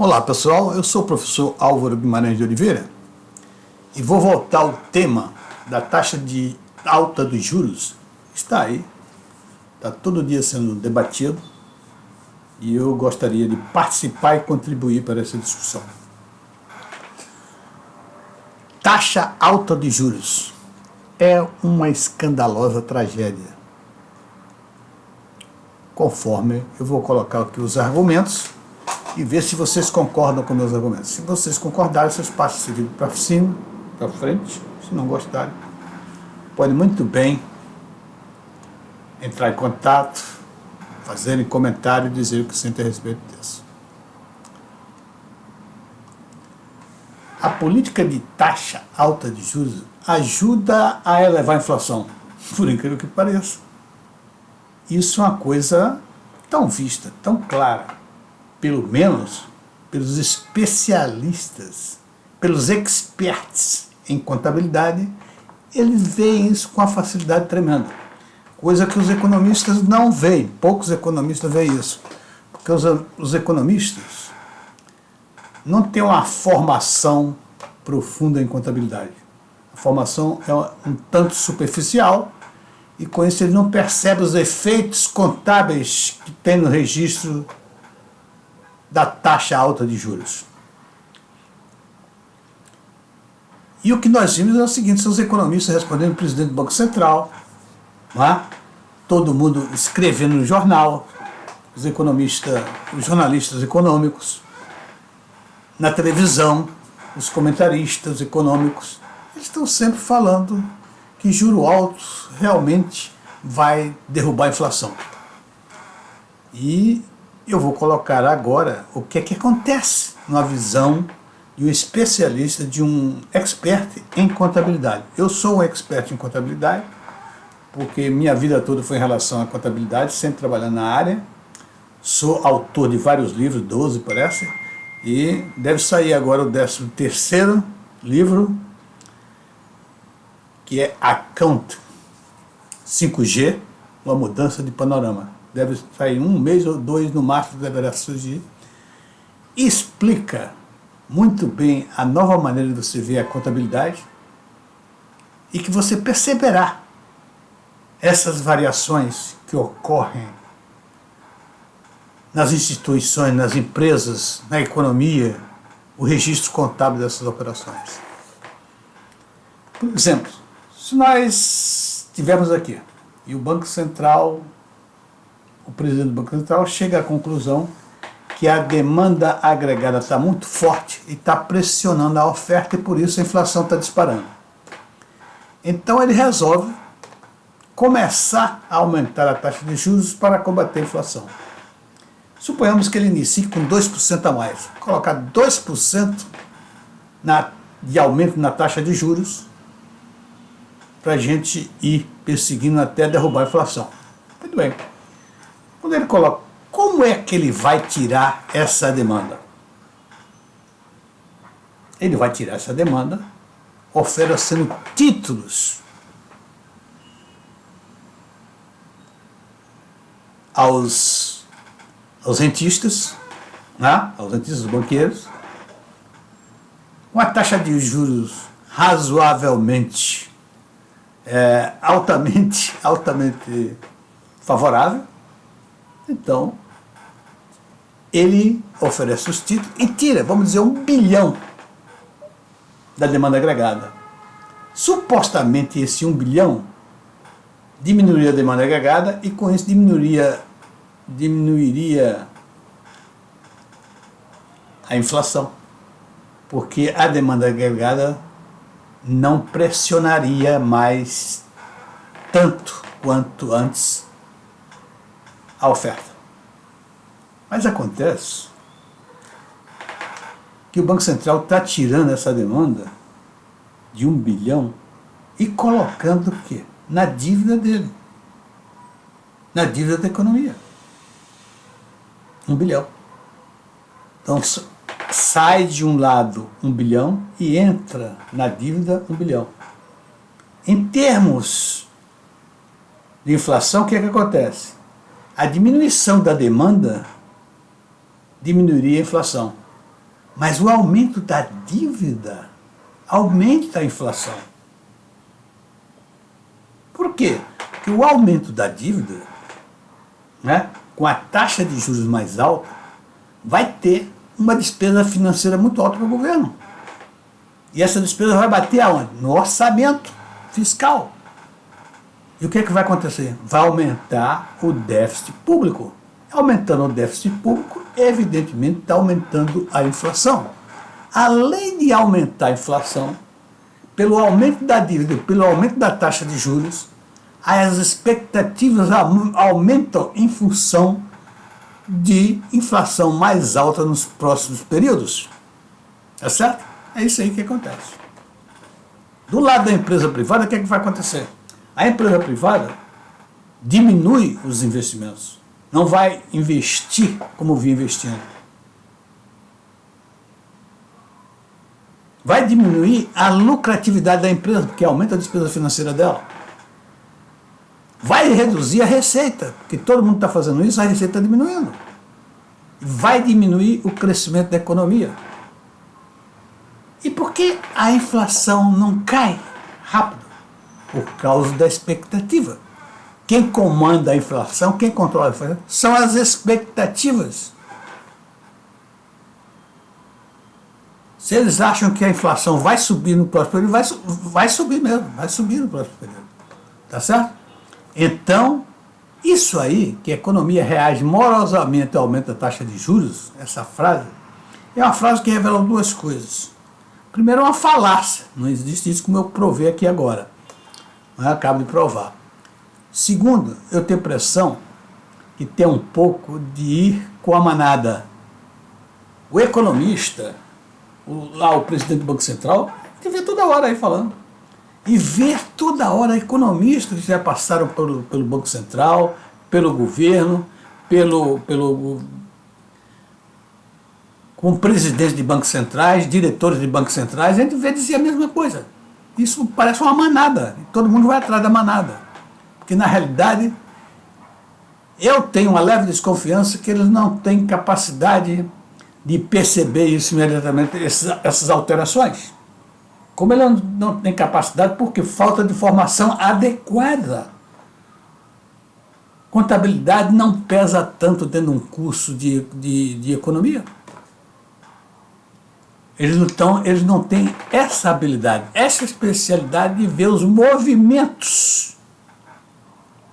Olá pessoal, eu sou o professor Álvaro Guimarães de Oliveira e vou voltar ao tema da taxa de alta dos juros. Está aí, está todo dia sendo debatido e eu gostaria de participar e contribuir para essa discussão. Taxa alta de juros é uma escandalosa tragédia. Conforme eu vou colocar aqui os argumentos e ver se vocês concordam com meus argumentos. Se vocês concordarem, vocês passam esse vídeo para cima, para frente. Se não gostarem, podem muito bem entrar em contato, fazerem comentário e dizer o que sentem a respeito disso. A política de taxa alta de juros ajuda a elevar a inflação, por incrível que pareça. Isso é uma coisa tão vista, tão clara, pelo menos pelos especialistas, pelos experts em contabilidade. Eles veem isso com uma facilidade tremenda, coisa que os economistas não veem. Poucos economistas veem isso, porque os economistas não têm uma formação profunda em contabilidade. A formação é um tanto superficial e com isso ele não percebe os efeitos contábeis que tem no registro da taxa alta de juros. E o que nós vimos é o seguinte: são os economistas respondendo ao presidente do Banco Central, não é? Todo mundo escrevendo no jornal, os economistas, os jornalistas econômicos, na televisão, os comentaristas econômicos, eles estão sempre falando que juro alto realmente vai derrubar a inflação. E eu vou colocar agora o que é que acontece na visão de um especialista, de um expert em contabilidade. Eu sou um expert em contabilidade, porque minha vida toda foi em relação à contabilidade, sempre trabalhando na área. Sou autor de vários livros, 12 parece, e deve sair agora o 13º livro, que é Account 5G, uma mudança de panorama. Deve sair 1 mês ou 2 no máximo, deverá surgir. Explica muito bem a nova maneira de você ver a contabilidade e que você perceberá essas variações que ocorrem nas instituições, nas empresas, na economia, o registro contábil dessas operações. Por exemplo, se nós estivermos aqui e o Banco Central, o presidente do Banco Central chega à conclusão que a demanda agregada está muito forte e está pressionando a oferta e por isso a inflação está disparando. Então ele resolve começar a aumentar a taxa de juros para combater a inflação. Suponhamos que ele inicie com 2% a mais. Colocar 2% de aumento na taxa de juros para a gente ir perseguindo até derrubar a inflação. Muito bem. Quando ele coloca, como é que ele vai tirar essa demanda? Ele vai tirar essa demanda oferecendo títulos aos rentistas, né? Aos rentistas banqueiros, com a taxa de juros razoavelmente, altamente favorável. Então, ele oferece os títulos e tira, vamos dizer, 1 bilhão da demanda agregada. Supostamente esse 1 bilhão diminuiria a demanda agregada e com isso diminuiria a inflação, porque a demanda agregada não pressionaria mais tanto quanto antes a oferta. Mas acontece que o Banco Central está tirando essa demanda de 1 bilhão e colocando o quê? Na dívida dele, na dívida da economia. 1 bilhão. Então sai de um lado 1 bilhão e entra na dívida 1 bilhão. Em termos de inflação, o que é que acontece? A diminuição da demanda diminuiria a inflação. Mas o aumento da dívida aumenta a inflação. Por quê? Porque o aumento da dívida, né, com a taxa de juros mais alta, vai ter uma despesa financeira muito alta para o governo. E essa despesa vai bater aonde? No orçamento fiscal. E o que é que vai acontecer? Vai aumentar o déficit público. Aumentando o déficit público, evidentemente está aumentando a inflação. Além de aumentar a inflação, pelo aumento da dívida, pelo aumento da taxa de juros, as expectativas aumentam em função de inflação mais alta nos próximos períodos. Tá certo? É isso aí que acontece. Do lado da empresa privada, o que é que vai acontecer? A empresa privada diminui os investimentos. Não vai investir como vinha investindo. Vai diminuir a lucratividade da empresa, porque aumenta a despesa financeira dela. Vai reduzir a receita, porque todo mundo está fazendo isso, a receita está diminuindo. Vai diminuir o crescimento da economia. E por que a inflação não cai rápido? Por causa da expectativa. Quem comanda a inflação, quem controla a inflação, são as expectativas. Se eles acham que a inflação vai subir no próximo período, vai subir mesmo, vai subir no próximo período. Tá certo? Então, isso aí, que a economia reage morosamente ao aumento da taxa de juros, essa frase, é uma frase que revela duas coisas. Primeiro, é uma falácia. Não existe isso como eu provei aqui agora. Mas eu acabo de provar. Segundo, eu tenho a impressão que tem um pouco de ir com a manada. O economista, o presidente do Banco Central, que vê toda hora aí falando. E ver toda hora economistas que já passaram pelo Banco Central, pelo governo, como presidentes de bancos centrais, diretores de bancos centrais, a gente vê dizer a mesma coisa. Isso parece uma manada, e todo mundo vai atrás da manada. Porque, na realidade, eu tenho uma leve desconfiança que eles não têm capacidade de perceber isso imediatamente, essas alterações. Como ele não tem capacidade, porque falta de formação adequada. Contabilidade não pesa tanto dentro de um curso de economia. Eles não têm essa habilidade, essa especialidade de ver os movimentos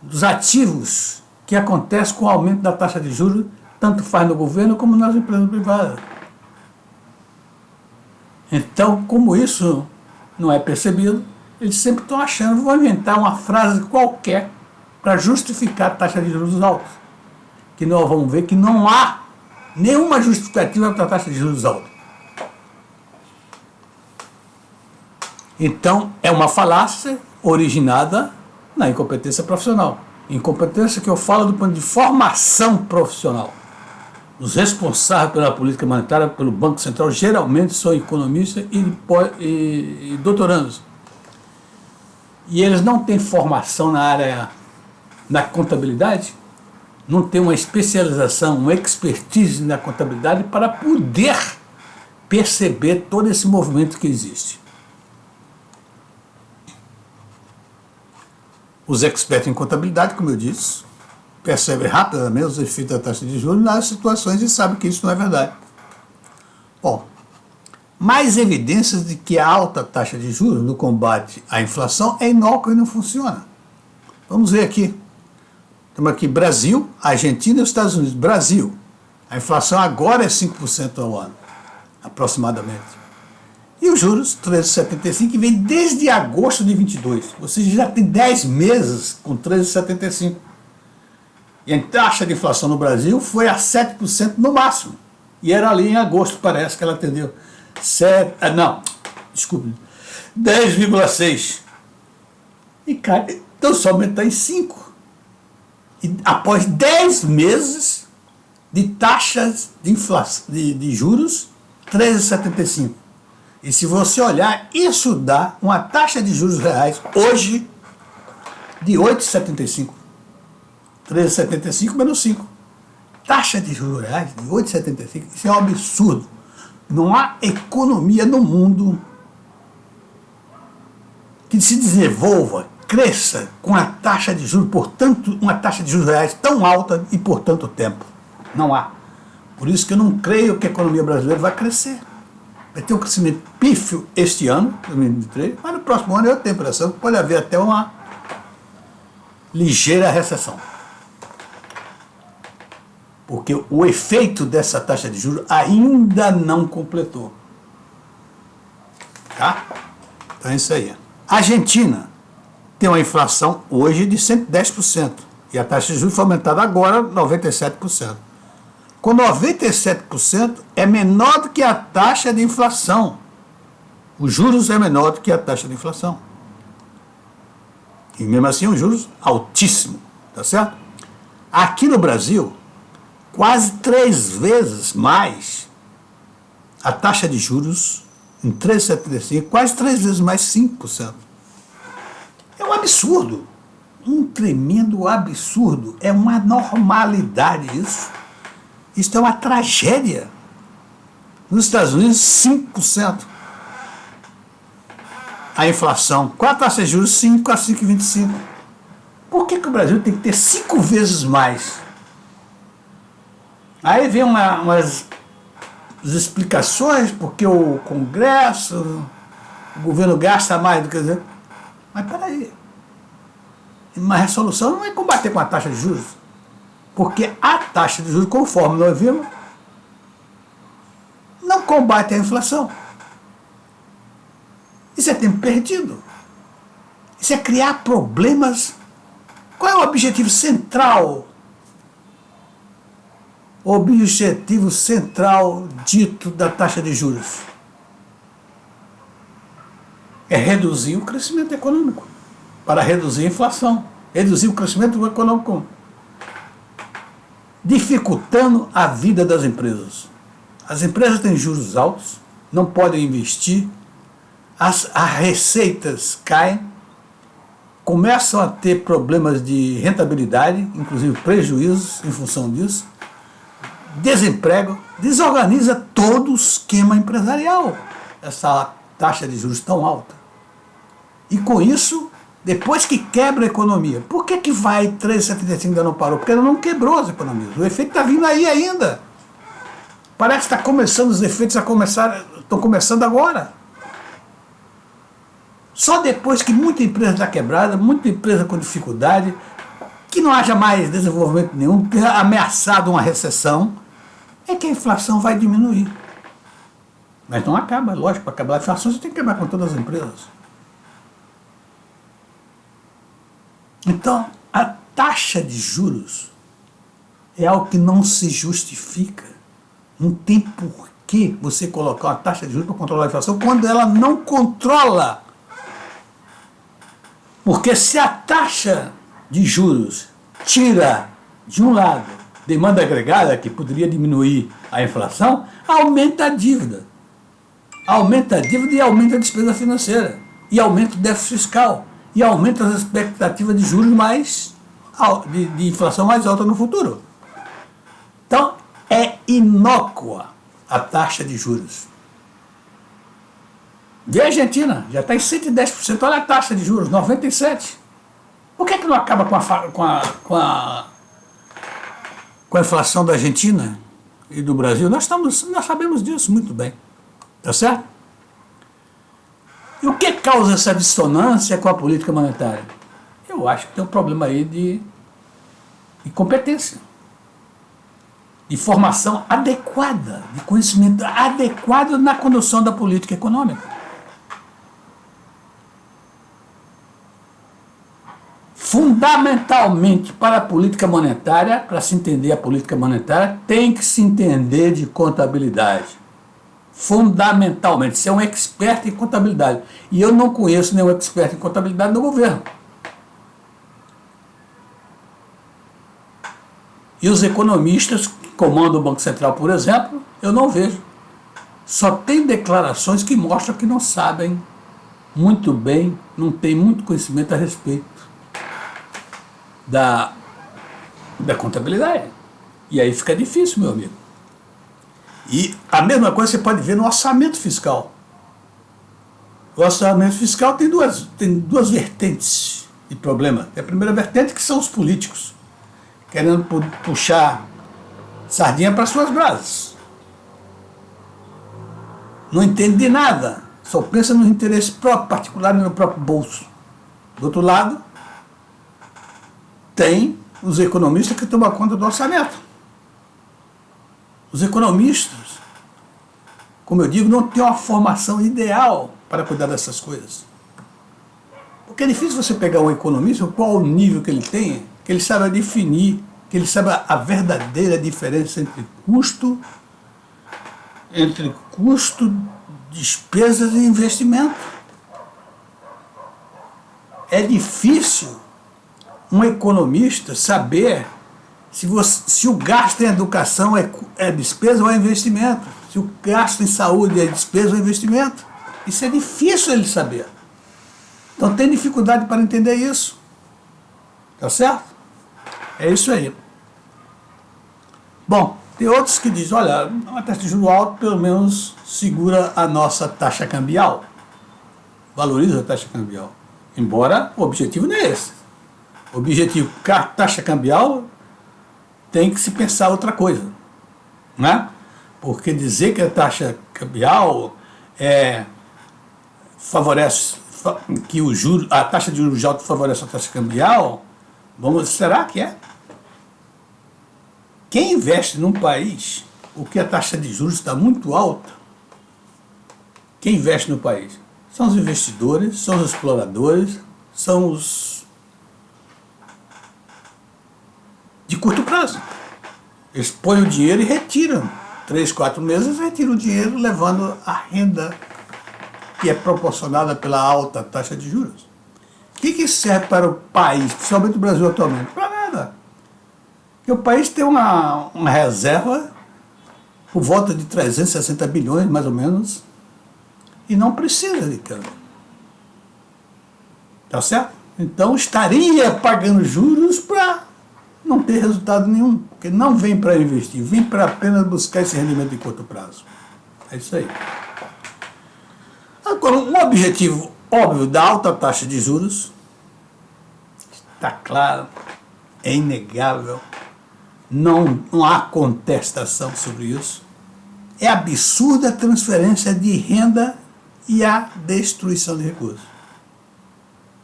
dos ativos que acontecem com o aumento da taxa de juros, tanto faz no governo como nas empresas privadas. Então, como isso não é percebido, eles sempre estão achando, vão inventar uma frase qualquer para justificar a taxa de juros alta. Que nós vamos ver que não há nenhuma justificativa para a taxa de juros alta. Então, é uma falácia originada na incompetência profissional. Incompetência que eu falo do ponto de formação profissional. Os responsáveis pela política monetária, pelo Banco Central, geralmente são economistas e doutorandos. E eles não têm formação na área da contabilidade, não têm uma especialização, uma expertise na contabilidade para poder perceber todo esse movimento que existe. Os expertos em contabilidade, como eu disse, percebem rapidamente os efeitos da taxa de juros nas situações e sabem que isso não é verdade. Bom, mais evidências de que a alta taxa de juros no combate à inflação é inócua e não funciona. Vamos ver aqui. Temos aqui Brasil, Argentina e os Estados Unidos. Brasil, a inflação agora é 5% ao ano, aproximadamente. E os juros, 13,75, que vem desde agosto de 22. Ou seja, já tem 10 meses com 13,75. E a taxa de inflação no Brasil foi a 7% no máximo. E era ali em agosto, parece que ela atendeu. 10,6. E cai, então só aumentar em 5. E após 10 meses de taxas de inflação, de juros, 13,75. E se você olhar, isso dá uma taxa de juros reais hoje de 8,75. 13,75 menos 5. Taxa de juros reais de 8,75. Isso é um absurdo. Não há economia no mundo que se desenvolva, cresça com a taxa de juros, uma taxa de juros reais tão alta e por tanto tempo. Não há. Por isso que eu não creio que a economia brasileira vai crescer. Vai ter um crescimento pífio este ano, 2023, mas no próximo ano eu tenho a impressão que pode haver até uma ligeira recessão. Porque o efeito dessa taxa de juros ainda não completou. Tá? Então é isso aí. A Argentina tem uma inflação hoje de 110%. E a taxa de juros foi aumentada agora 97%. Com 97% é menor do que a taxa de inflação. Os juros é menor do que a taxa de inflação. E mesmo assim, os juros altíssimos. Tá certo? Aqui no Brasil, quase 3 vezes mais a taxa de juros em 3,75, quase 3 vezes mais 5%. É um absurdo. Um tremendo absurdo. É uma anormalidade isso. Isso é uma tragédia. Nos Estados Unidos, 5%. A inflação. Qual a taxa de juros? 5 a 5,25. Por que o Brasil tem que ter 5 vezes mais? Aí vem umas explicações, porque o Congresso, o governo gasta mais do que... Mas peraí. Uma resolução não é combater com a taxa de juros. Porque a taxa de juros, conforme nós vimos, não combate a inflação. Isso é tempo perdido. Isso é criar problemas. Qual é o objetivo central? O objetivo central dito da taxa de juros é reduzir o crescimento econômico, para reduzir a inflação, reduzir o crescimento econômico, dificultando a vida das empresas. As empresas têm juros altos, não podem investir, as receitas caem, começam a ter problemas de rentabilidade, inclusive prejuízos em função disso, desemprego, desorganiza todo o esquema empresarial, essa taxa de juros tão alta. E com isso, depois que quebra a economia, por que vai 3,75 ainda não parou? Porque ela não quebrou as economias. O efeito está vindo aí ainda. Parece que está começando, os efeitos estão começando agora. Só depois que muita empresa está quebrada, muita empresa com dificuldade, que não haja mais desenvolvimento nenhum, que ameaçado uma recessão, é que a inflação vai diminuir. Mas não acaba, lógico, para acabar a inflação você tem que acabar com todas as empresas. Então, a taxa de juros é algo que não se justifica. Não tem por que você colocar uma taxa de juros para controlar a inflação quando ela não controla. Porque se a taxa de juros tira, de um lado, demanda agregada, que poderia diminuir a inflação, aumenta a dívida. Aumenta a dívida e aumenta a despesa financeira. E aumenta o déficit fiscal. E aumenta as expectativas de juros de inflação mais alta no futuro. Então, é inócua a taxa de juros. Vê a Argentina, já está em 110%, olha a taxa de juros, 97%. Por que não acaba com a inflação da Argentina e do Brasil? Nós sabemos disso muito bem, tá certo? E o que causa essa dissonância com a política monetária? Eu acho que tem um problema aí de competência, de formação adequada, de conhecimento adequado na condução da política econômica. Fundamentalmente para a política monetária, para se entender a política monetária, tem que se entender de contabilidade. Fundamentalmente, você é um expert em contabilidade. E eu não conheço nenhum expert em contabilidade no governo. E os economistas que comandam o Banco Central, por exemplo, eu não vejo. Só tem declarações que mostram que não sabem muito bem, não têm muito conhecimento a respeito da contabilidade. E aí fica difícil, meu amigo. E a mesma coisa você pode ver no orçamento fiscal. O orçamento fiscal tem duas vertentes de problema. A primeira vertente que são os políticos, querendo puxar sardinha para suas brasas. Não entende de nada, só pensa no interesse próprio, particular e no próprio bolso. Do outro lado, tem os economistas que tomam conta do orçamento. Os economistas, como eu digo, não têm uma formação ideal para cuidar dessas coisas. Porque é difícil você pegar um economista, qual o nível que ele tem, que ele saiba definir, que ele saiba a verdadeira diferença entre custo, despesas e investimento. É difícil um economista saber se o gasto em educação é despesa ou é investimento, se o gasto em saúde é despesa ou é investimento. Isso é difícil ele saber. Então tem dificuldade para entender isso. Tá certo? É isso aí. Bom, tem outros que dizem, olha, uma taxa de juros alta pelo menos segura a nossa taxa cambial. Valoriza a taxa cambial. Embora o objetivo não é esse. O objetivo com a taxa cambial tem que se pensar outra coisa. Né? Porque dizer que a taxa cambial favorece, que a taxa de juros alta favorece a taxa cambial, será que é? Quem investe num país, o que a taxa de juros está muito alta, quem investe no país? São os investidores, são os exploradores, são os de curto prazo. Eles põem o dinheiro e retiram. 3, 4 meses retiram o dinheiro, levando a renda que é proporcionada pela alta taxa de juros. O que serve para o país, principalmente o Brasil atualmente? Para nada. Porque o país tem uma reserva por volta de 360 bilhões, mais ou menos, e não precisa de câmbio. Tá certo? Então estaria pagando juros para não ter resultado nenhum, porque não vem para investir, vem para apenas buscar esse rendimento de curto prazo. É isso aí. Agora, um objetivo óbvio da alta taxa de juros, está claro, é inegável, não há contestação sobre isso, é a absurda transferência de renda e a destruição de recursos.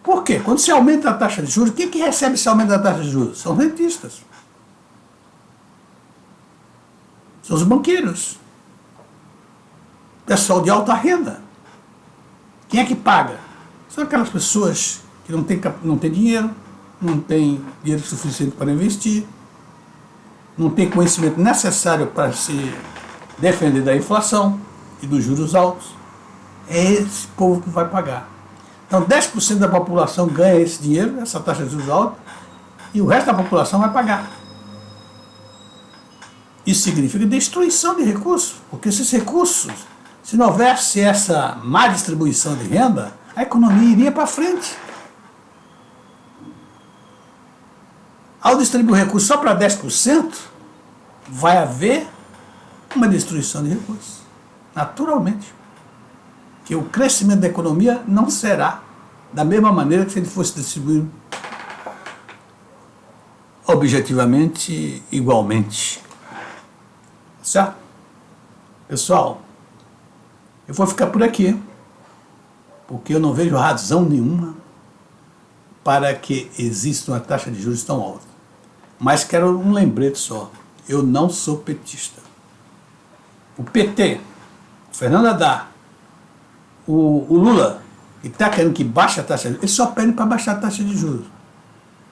Por quê? Quando se aumenta a taxa de juros, quem que recebe esse aumento da taxa de juros? São rentistas. São os banqueiros. Pessoal de alta renda. Quem é que paga? São aquelas pessoas que não têm dinheiro, não têm dinheiro suficiente para investir, não têm conhecimento necessário para se defender da inflação e dos juros altos. É esse povo que vai pagar. Então 10% da população ganha esse dinheiro, essa taxa de juros alta, e o resto da população vai pagar. Isso significa destruição de recursos, porque esses recursos, se não houvesse essa má distribuição de renda, a economia iria para frente. Ao distribuir recursos só para 10%, vai haver uma destruição de recursos, naturalmente. Que o crescimento da economia não será da mesma maneira que se ele fosse distribuído objetivamente, igualmente. Certo? Pessoal, eu vou ficar por aqui, porque eu não vejo razão nenhuma para que exista uma taxa de juros tão alta. Mas quero um lembrete só, eu não sou petista. O PT, o Fernando Haddad, o Lula, que está querendo que baixe a taxa de juros, ele só pede para baixar a taxa de juros.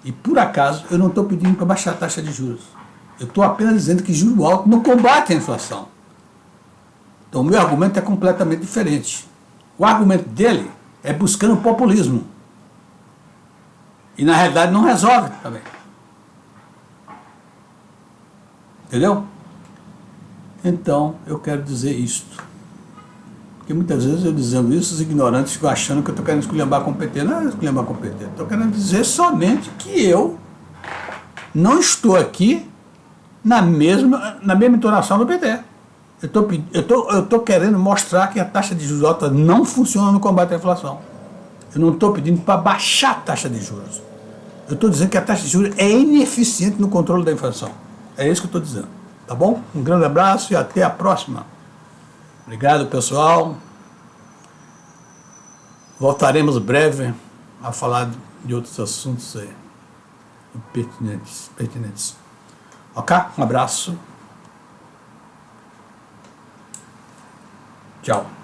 E por acaso eu não estou pedindo para baixar a taxa de juros. Eu estou apenas dizendo que juro alto não combate a inflação. Então o meu argumento é completamente diferente. O argumento dele é buscando populismo. E na realidade não resolve também. Entendeu? Então eu quero dizer isto. Porque muitas vezes eu dizendo isso, os ignorantes ficam achando que eu estou querendo esculhambar com o PT. Não é esculhambar com o PT. Estou querendo dizer somente que eu não estou aqui na mesma entonação do PT. Eu tô querendo mostrar que a taxa de juros alta não funciona no combate à inflação. Eu não estou pedindo para baixar a taxa de juros. Eu estou dizendo que a taxa de juros é ineficiente no controle da inflação. É isso que eu estou dizendo. Tá bom? Um grande abraço e até a próxima. Obrigado, pessoal. Voltaremos breve a falar de outros assuntos aí, pertinentes. Ok? Um abraço. Tchau.